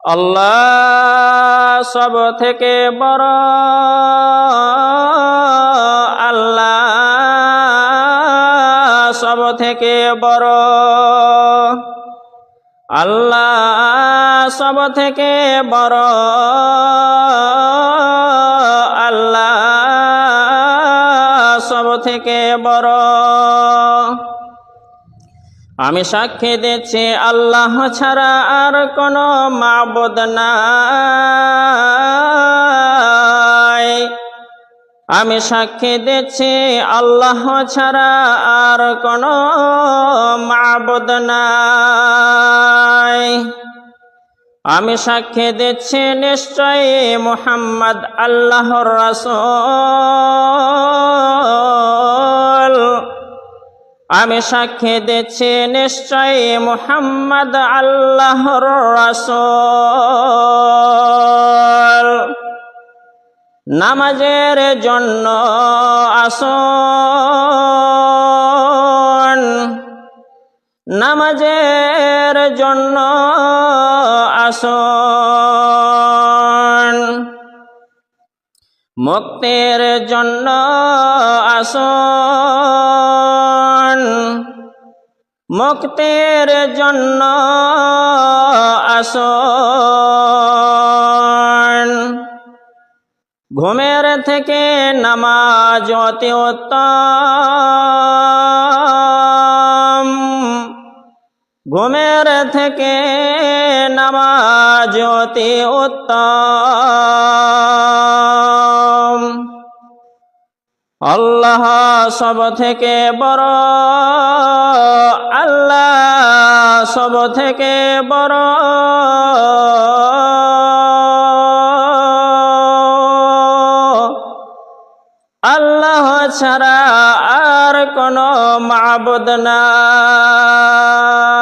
আল্লাহ সব থেকে বড়, আল্লাহ সব থেকে বড়, আল্লাহ সব থেকে বড়, আল্লাহ সব থেকে বড়। আমি সাক্ষী দিচ্ছি আল্লাহ ছাড়া আর কোনো মাবুদ নাই। আমি সাক্ষী দিচ্ছি আল্লাহ ছাড়া আর কোনো মাবুদ নাই। আমি সাক্ষী দিচ্ছি নিশ্চয়ই মুহাম্মদ আল্লাহর রাসূল। আমি সাক্ষী দিচ্ছি নিশ্চয়ই মুহাম্মদ আল্লাহর রাসূল। নামাজের জন্য আসুন, নামাজের জন্য আসুন, মুক্তির জন্য আসুন, মুক্তির জন্য আসুন। ঘুমের থেকে নামাজ অতি উত্তম, ঘুমের থেকে নামাজ অতি উত্তম। আল্লাহ সব থেকে বড়, আল্লাহ সব থেকে বড়, আল্লাহ ছাড়া আর কোনো মাবুদ নাই।